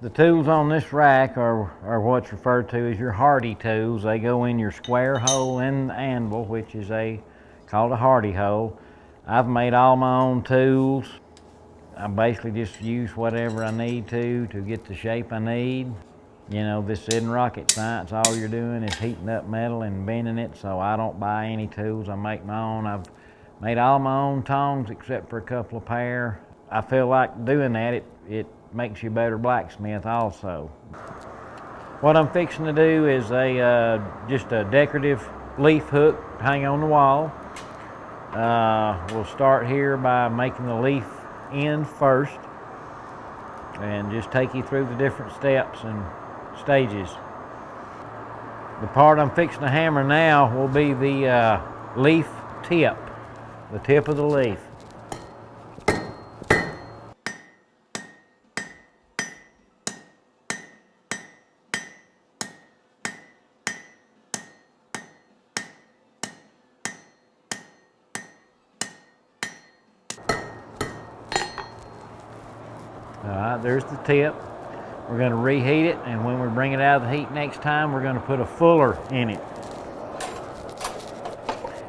The tools on this rack are what's referred to as your hardy tools. They go in your square hole in the anvil, which is called a hardy hole. I've made all my own tools. I basically just use whatever I need to get the shape I need. You know, this isn't rocket science. All you're doing is heating up metal and bending it, so I don't buy any tools. I make my own. I've made all my own tongs except for a couple of pair. I feel like doing that, it makes you a better blacksmith also. What I'm fixing to do is just a decorative leaf hook to hang on the wall. We'll start here by making the leaf end first and just take you through the different steps and stages. The part I'm fixing to hammer now will be the leaf tip, the tip of the leaf. Alright, there's the tip. We're going to reheat it, and when we bring it out of the heat next time, we're going to put a fuller in it.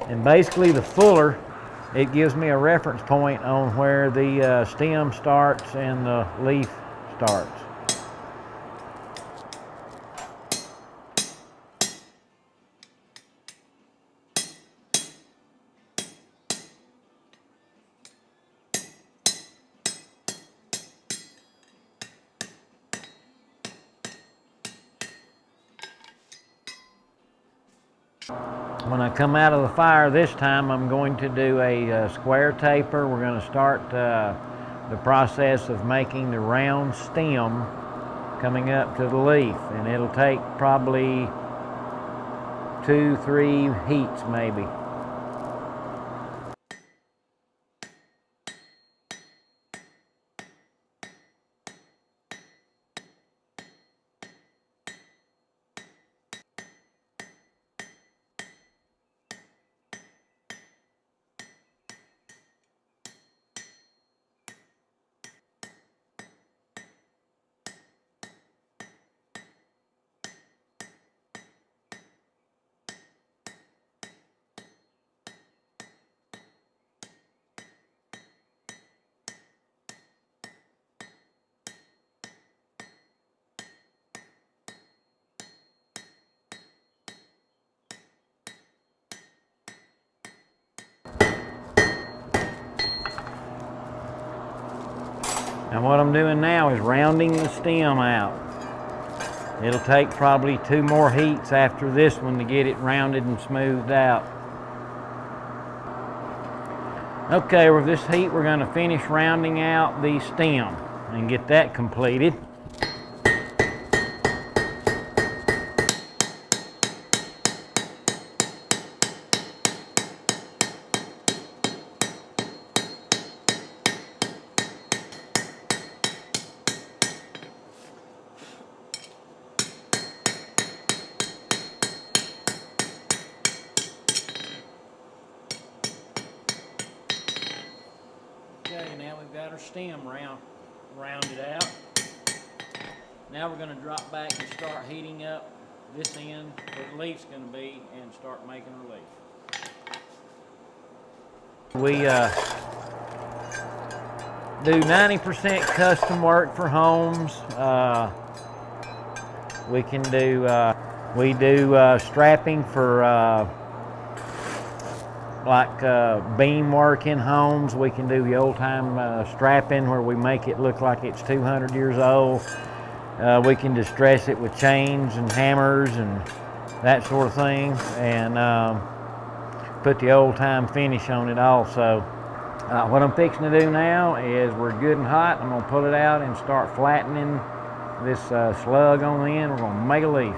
And basically the fuller, it gives me a reference point on where the stem starts and the leaf starts. When I come out of the fire this time, I'm going to do a square taper. We're going to start the process of making the round stem coming up to the leaf, and it'll take probably 2-3 heats maybe. And what I'm doing now is rounding the stem out. It'll take probably 2 more heats after this one to get it rounded and smoothed out. Okay, with this heat we're going to finish rounding out the stem and get that completed. Okay, now we've got our stem rounded out. Now we're going to drop back and start heating up this end where the leaf's going to be and start making our leaf. We do 90% custom work for homes. We do strapping for beam work in homes. We can do the old-time strapping where we make it look like it's 200 years old. We can distress it with chains and hammers and that sort of thing, and put the old-time finish on it also. What I'm fixing to do now is we're good and hot. I'm going to pull it out and start flattening this slug on the end. We're going to make a leaf.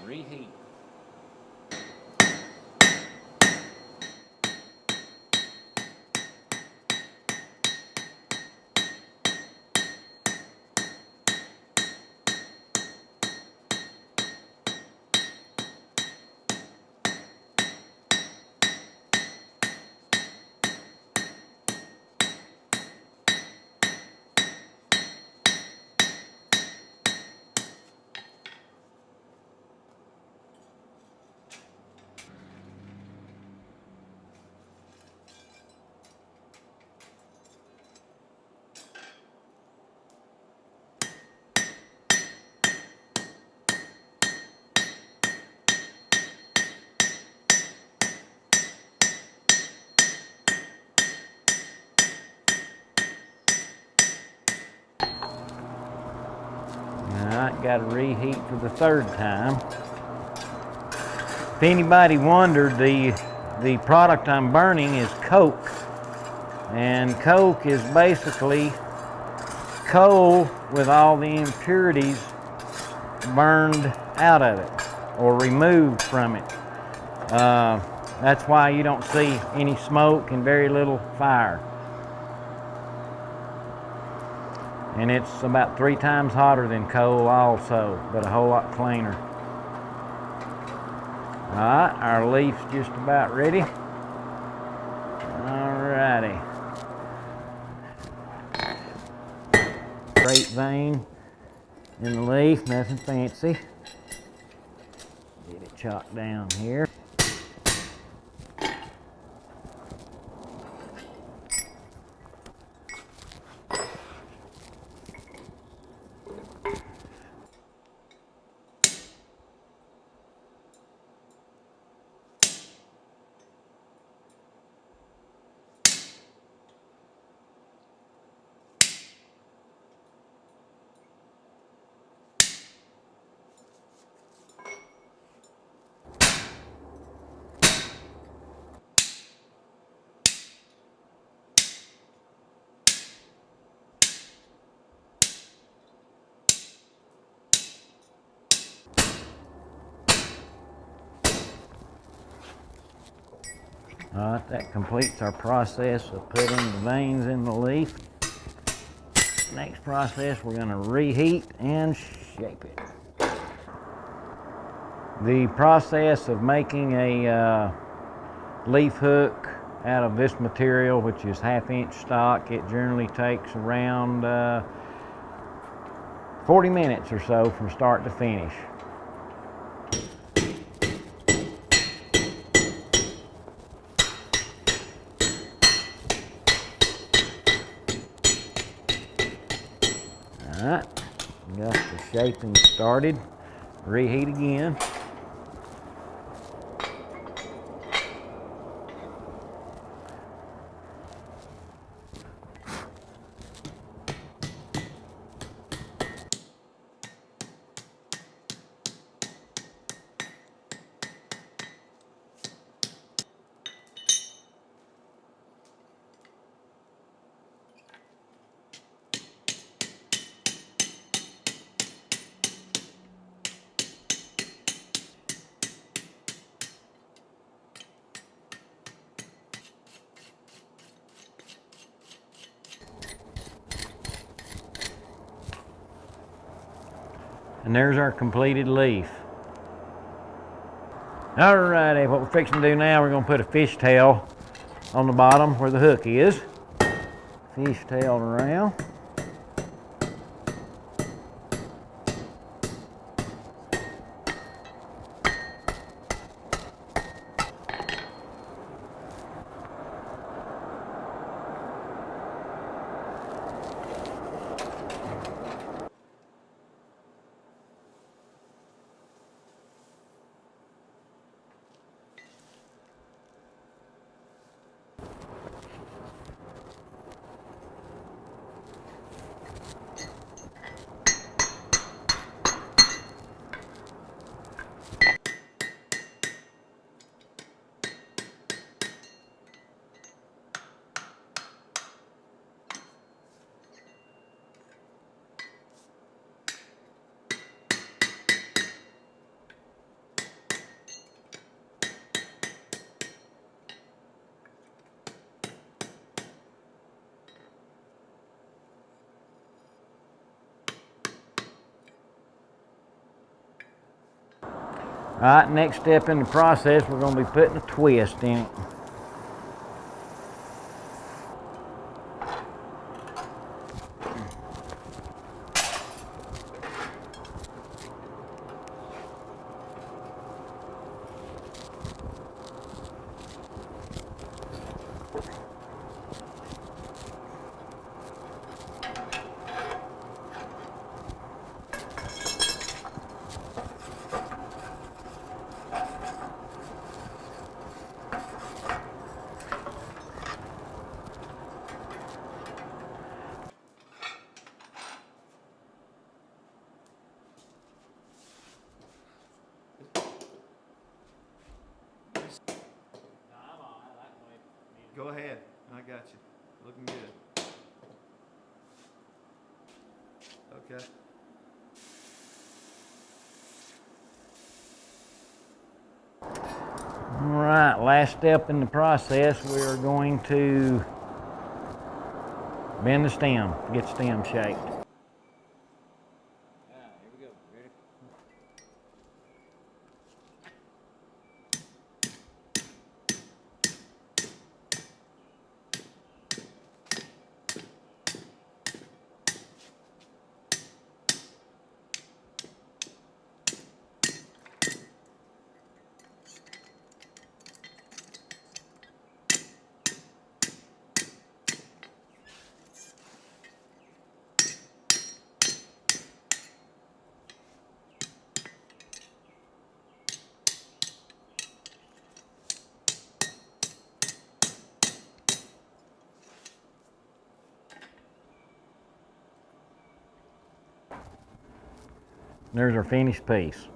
Reheat. got to reheat for the third time. If anybody wondered, the product I'm burning is coke. And coke is basically coal with all the impurities burned out of it or removed from it. That's why you don't see any smoke and very little fire. And it's about 3 times hotter than coal also, but a whole lot cleaner. All right, our leaf's just about ready. All righty. Straight vein in the leaf, nothing fancy. Get it chopped down here. All right, that completes our process of putting the veins in the leaf. Next process, we're going to reheat and shape it. The process of making a leaf hook out of this material, which is 1/2-inch stock, it generally takes around 40 minutes or so from start to finish. Alright, got the shaping started. Reheat again. And there's our completed leaf. Alrighty, what we're fixing to do now, we're going to put a fishtail on the bottom where the hook is. Fishtail around. All right, next step in the process, we're going to be putting a twist in it. Go ahead. I got you. Looking good. Okay. All right, last step in the process, we're going to bend the stem, get the stem shaped. Here we go. Ready? There's our finished piece.